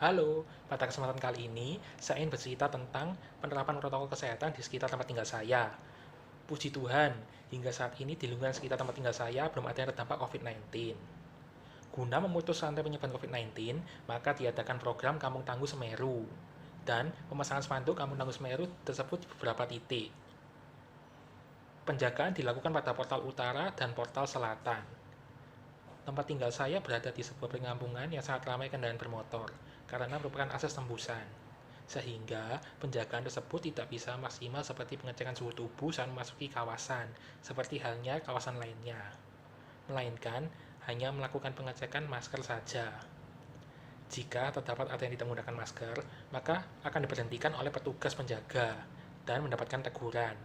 Halo, pada kesempatan kali ini saya ingin bercerita tentang penerapan protokol kesehatan di sekitar tempat tinggal saya. Puji Tuhan, hingga saat ini di lingkungan sekitar tempat tinggal saya belum ada yang terdampak COVID-19. Guna memutus rantai penyebaran COVID-19, maka diadakan program Kampung Tangguh Semeru dan pemasangan spanduk Kampung Tangguh Semeru tersebut di beberapa titik. Penjagaan dilakukan pada portal utara dan portal selatan. Tempat tinggal saya berada di sebuah perkampungan yang sangat ramai kendaraan bermotor, karena merupakan akses tembusan. Sehingga penjagaan tersebut tidak bisa maksimal seperti pengecekan suhu tubuh saat memasuki kawasan, seperti halnya kawasan lainnya. Melainkan, hanya melakukan pengecekan masker saja. Jika terdapat ada yang tidak menggunakan masker, maka akan diberhentikan oleh petugas penjaga dan mendapatkan teguran,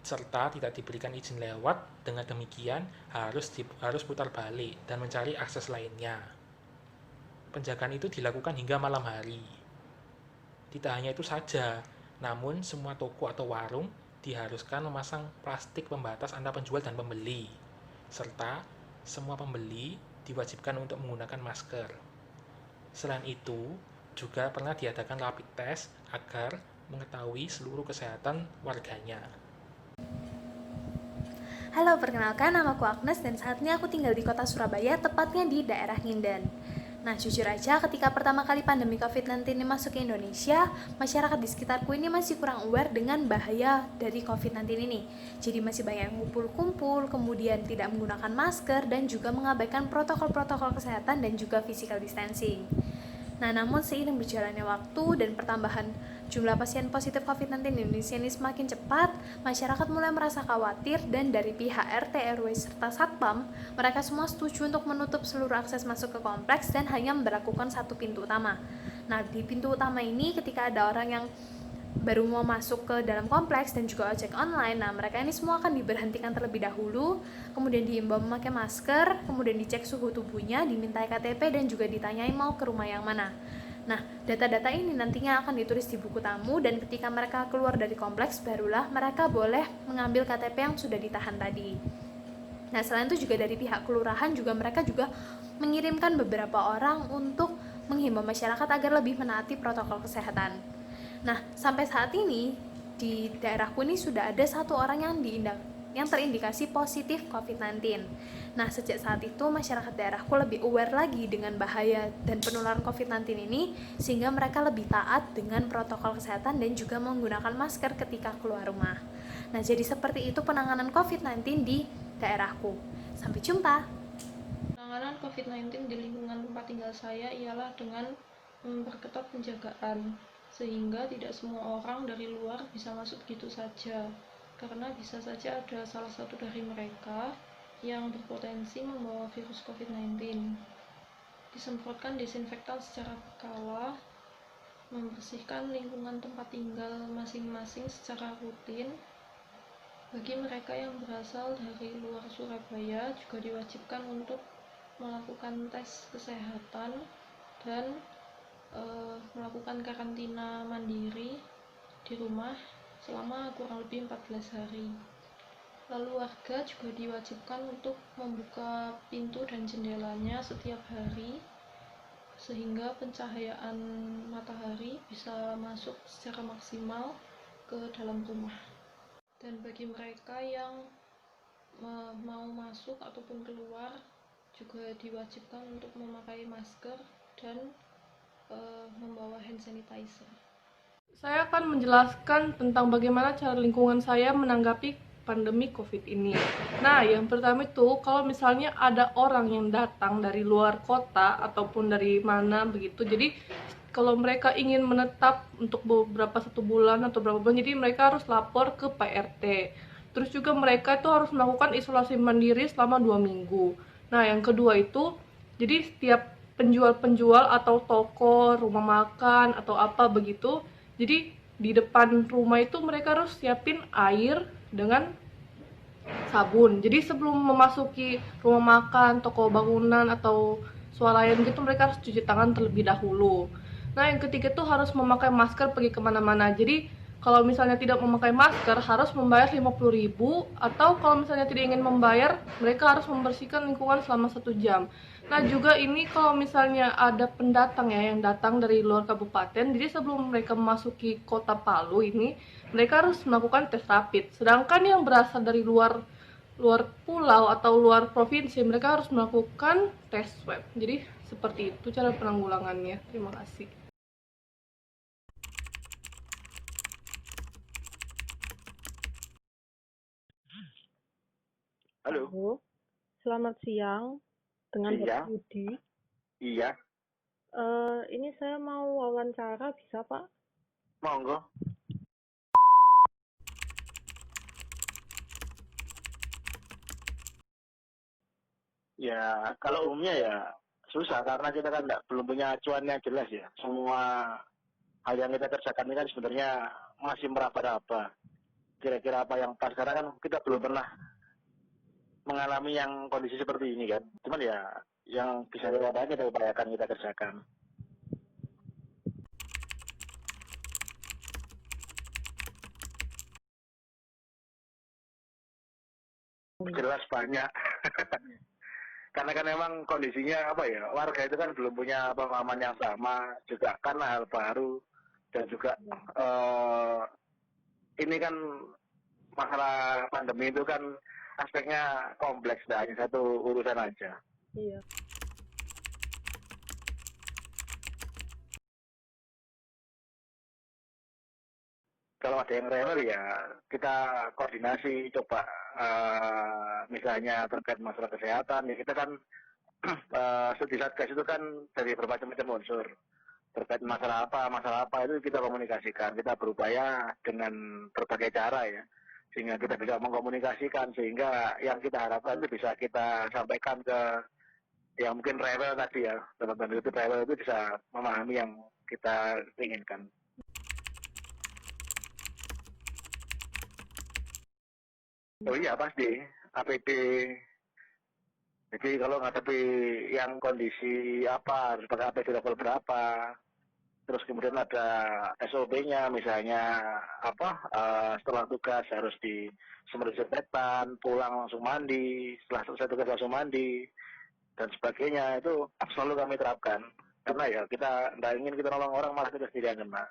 serta tidak diberikan izin lewat. Dengan demikian harus putar balik dan mencari akses lainnya. Penjagaan itu dilakukan hingga malam hari. Tidak hanya itu saja, namun semua toko atau warung diharuskan memasang plastik pembatas antara penjual dan pembeli, serta semua pembeli diwajibkan untuk menggunakan masker. Selain itu, juga pernah diadakan rapid test agar mengetahui seluruh kesehatan warganya. Halo, perkenalkan namaku Agnes dan saat ini aku tinggal di kota Surabaya, tepatnya di daerah Ngindan. Nah, jujur aja ketika pertama kali pandemi COVID-19 ini masuk ke Indonesia, masyarakat di sekitarku ini masih kurang aware dengan bahaya dari COVID-19 ini. Jadi masih banyak yang kumpul-kumpul, kemudian tidak menggunakan masker, dan juga mengabaikan protokol-protokol kesehatan dan juga physical distancing. Nah, namun seiring berjalannya waktu dan pertambahan jumlah pasien positif COVID-19 di Indonesia ini semakin cepat, masyarakat mulai merasa khawatir dan dari pihak RT, RW, serta Satpam, mereka semua setuju untuk menutup seluruh akses masuk ke kompleks dan hanya memberlakukan satu pintu utama. Nah, di pintu utama ini ketika ada orang yang baru mau masuk ke dalam kompleks dan juga ojek online, nah mereka ini semua akan diberhentikan terlebih dahulu, kemudian diimbau memakai masker, kemudian dicek suhu tubuhnya, dimintai KTP dan juga ditanyai mau ke rumah yang mana. Nah, data-data ini nantinya akan ditulis di buku tamu dan ketika mereka keluar dari kompleks barulah mereka boleh mengambil KTP yang sudah ditahan tadi. Nah, selain itu juga dari pihak kelurahan juga mereka juga mengirimkan beberapa orang untuk menghimbau masyarakat agar lebih menaati protokol kesehatan. Nah, sampai saat ini di daerahku ini sudah ada satu orang yang terindikasi positif COVID-19. Nah, sejak saat itu masyarakat daerahku lebih aware lagi dengan bahaya dan penularan COVID-19 ini, sehingga mereka lebih taat dengan protokol kesehatan dan juga menggunakan masker ketika keluar rumah. Nah, jadi seperti itu penanganan COVID-19 di daerahku. Sampai jumpa. Penanganan COVID-19 di lingkungan tempat tinggal saya ialah dengan memperketat penjagaan, sehingga tidak semua orang dari luar bisa masuk gitu saja, karena bisa saja ada salah satu dari mereka yang berpotensi membawa virus COVID-19. Disemprotkan desinfektan secara berkala, membersihkan lingkungan tempat tinggal masing-masing secara rutin. Bagi mereka yang berasal dari luar Surabaya juga diwajibkan untuk melakukan tes kesehatan dan melakukan karantina mandiri di rumah selama kurang lebih 14 hari. Lalu warga juga diwajibkan untuk membuka pintu dan jendelanya setiap hari sehingga pencahayaan matahari bisa masuk secara maksimal ke dalam rumah. Dan bagi mereka yang mau masuk ataupun keluar juga diwajibkan untuk memakai masker dan membawa hand sanitizer. Saya akan menjelaskan tentang bagaimana cara lingkungan saya menanggapi pandemi COVID ini. Nah, yang pertama itu, kalau misalnya ada orang yang datang dari luar kota ataupun dari mana begitu, jadi kalau mereka ingin menetap untuk beberapa 1 bulan atau berapa bulan, jadi mereka harus lapor ke PRT. Terus juga mereka itu harus melakukan isolasi mandiri selama 2 minggu. Nah, yang kedua itu, jadi setiap penjual-penjual atau toko, rumah makan, atau apa begitu, jadi di depan rumah itu mereka harus siapin air dengan sabun. Jadi sebelum memasuki rumah makan, toko bangunan, atau swalayan gitu, mereka harus cuci tangan terlebih dahulu. Nah, yang ketiga tuh harus memakai masker pergi kemana-mana. Jadi kalau misalnya tidak memakai masker harus membayar 50.000, atau kalau misalnya tidak ingin membayar, mereka harus membersihkan lingkungan selama 1 jam. Nah, juga ini kalau misalnya ada pendatang ya yang datang dari luar kabupaten, jadi sebelum mereka memasuki kota Palu ini, mereka harus melakukan tes rapid. Sedangkan yang berasal dari luar luar pulau atau luar provinsi, mereka harus melakukan tes swab. Jadi seperti itu cara penanggulangannya. Terima kasih. Halo, Halo, selamat siang dengan Bapak siang. Budi. Iya, Ini saya mau wawancara, bisa Pak? monggo. Ya, kalau umumnya ya susah karena kita kan belum punya acuan yang jelas ya. Semua hal yang kita kerjakan ini kan sebenarnya masih meraba-raba. Kira-kira apa yang pas karena kan kita belum pernah mengalami yang kondisi seperti ini kan. Cuman ya yang bisa kita upayakan kita kerjakan. Jelas banyak. Karena kan memang kondisinya apa ya, warga itu kan belum punya pemahaman yang sama, juga karena hal baru dan juga ini kan masalah pandemi itu kan aspeknya kompleks, tidak hanya satu urusan aja. Iya. Kalau ada yang rewel ya kita koordinasi, coba misalnya terkait masalah kesehatan, ya kita kan di Satgas itu kan dari berbagai macam unsur. Terkait masalah apa itu kita komunikasikan, kita berupaya dengan berbagai cara ya, sehingga kita bisa mengkomunikasikan, sehingga yang kita harapkan itu bisa kita sampaikan ke yang mungkin rewel tadi ya, teman-teman itu rewel itu bisa memahami yang kita inginkan. Oh iya pasti, APD. Jadi kalau ngadepi yang kondisi apa, harus pakai APD level berapa, terus kemudian ada SOP-nya, misalnya setelah tugas harus semur disinfektan, pulang langsung mandi, setelah selesai tugas langsung mandi dan sebagainya, itu selalu kami terapkan karena ya kita nggak ingin kita nolong orang malah kita sendiri yang kena.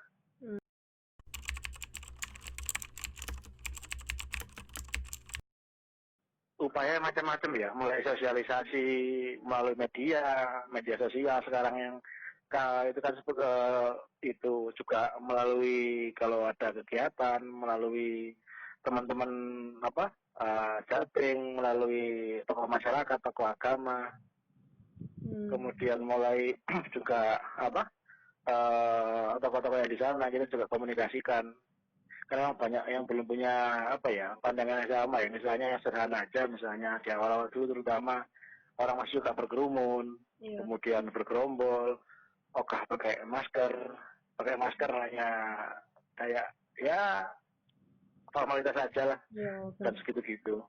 Upaya macam-macam ya, mulai sosialisasi melalui media sosial sekarang yang itu kan itu juga melalui kalau ada kegiatan, melalui teman-teman daring, melalui tokoh masyarakat, tokoh agama, kemudian mulai juga tokoh-tokoh yang di sana kita juga komunikasikan. Karena banyak yang belum punya pandangan yang sama ya, misalnya yang sederhana aja, misalnya di awal-awal dulu terutama orang masih suka berkerumun, kemudian bergerombol, pakai masker hanya kayak ya formalitas aja lah, dan segitu-gitu.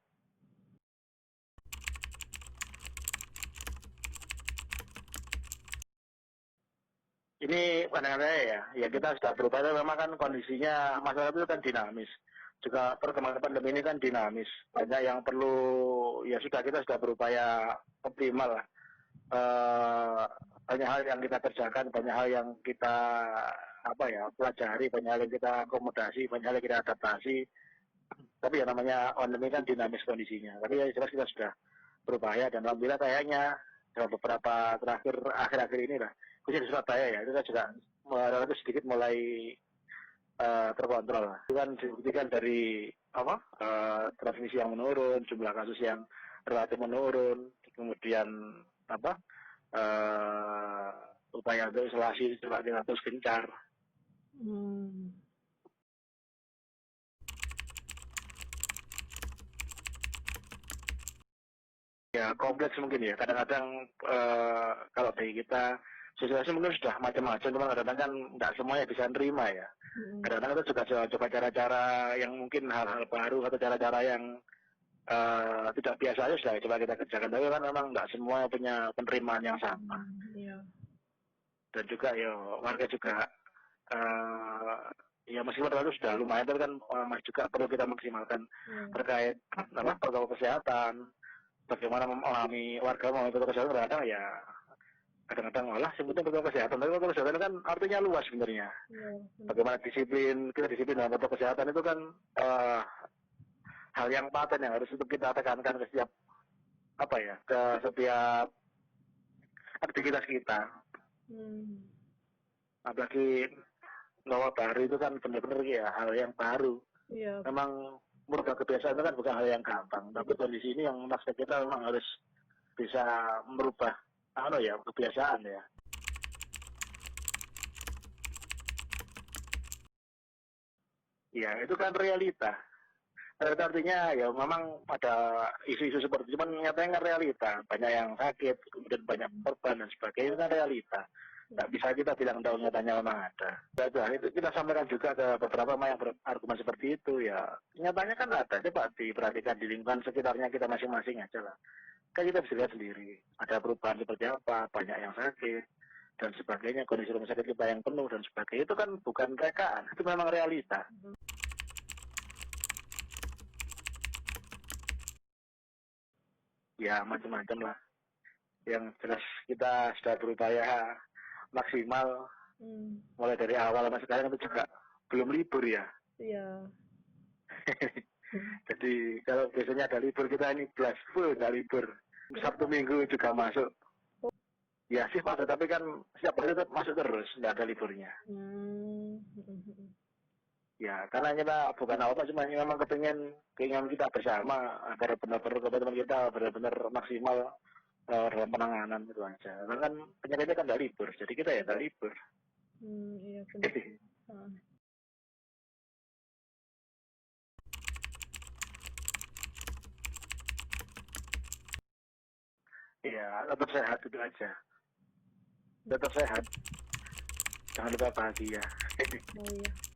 Ini pandangan saya ya kita sudah berupaya, memang kan kondisinya masyarakat itu kan dinamis. Juga perkembangan pandemi ini kan dinamis. Banyak yang perlu, ya kita sudah berupaya optimal lah. Banyak hal yang kita kerjakan, banyak hal yang kita pelajari, banyak hal yang kita akomodasi, banyak hal yang kita adaptasi. Tapi ya namanya pandemi kan dinamis kondisinya. Tapi ya jelas kita sudah berupaya dan alhamdulillah kayaknya dalam beberapa akhir-akhir ini lah, khususnya di Surabaya ya, itu kan juga relatif sedikit mulai terkontrol. Itu kan dibuktikan dari transmisi yang menurun, jumlah kasus yang relatif menurun, kemudian upaya untuk isolasi juga terus gencar. Ya kompleks mungkin ya, kadang-kadang kalau bagi kita sosialisasi mungkin sudah macam-macam, cuma kadang-kadang kan nggak semuanya bisa nerima ya. Kadang-kadang kita juga coba cara-cara yang mungkin hal-hal baru atau cara-cara yang tidak biasa aja sudah coba kita kerjakan, tapi kan memang nggak semua punya penerimaan yang sama. Dan juga ya warga juga ya meskipun itu sudah lumayan, tapi kan masih juga perlu kita maksimalkan terkait protokol kesehatan, bagaimana warga memahami protokol kesehatan kadang-kadang malah sebutnya protokol kesehatan. Tapi protokol kesehatan kan artinya luas sebenarnya. Iya, Bagaimana kita disiplin dalam protokol kesehatan itu kan hal yang paten yang harus untuk kita tekankan ke setiap aktivitas kita. Apalagi Jawa baru itu kan benar-benar ya hal yang baru. Iya. Memang merubah kebiasaan itu kan bukan hal yang gampang. Tapi kondisi ini yang memaksa kita memang harus bisa merubah kebiasaan ya. Ya itu kan realita. Artinya ya memang ada isu-isu seperti itu, cuman nyatanya kan realita. Banyak yang sakit, kemudian banyak korban dan sebagainya, itu kan realita. Nggak bisa kita bilang tahu nyatanya memang ada. Dan itu kita sampaikan juga ke beberapa yang berargumen seperti itu ya. Nyatanya kan ada, coba diperhatikan di lingkungan sekitarnya kita masing-masing aja lah. Kan kita bisa lihat sendiri, ada perubahan seperti apa, banyak yang sakit, dan sebagainya, kondisi rumah sakit kita yang penuh dan sebagainya, itu kan bukan rekaan, itu memang realita. Ya macam-macam lah. Yang jelas kita sudah berupaya maksimal mulai dari awal sampai sekarang itu juga belum libur ya. Iya. Jadi kalau biasanya ada libur kita ini blast full nggak libur. Sabtu Minggu juga masuk. Ya sih Pak, tapi kan setiap hari tetap masuk terus, nggak ada liburnya. Ya, karena kita bukan apa-apa, cuma memang keinginan kita bersama agar benar-benar teman-teman kita benar-benar maksimal dalam penanganan itu aja. Karena kan penyakitnya kan nggak libur, jadi kita ya nggak libur. Iya benar. Iya, tetap sehat itu aja. Tetap sehat. Jangan lupa bahagia. Oh iya.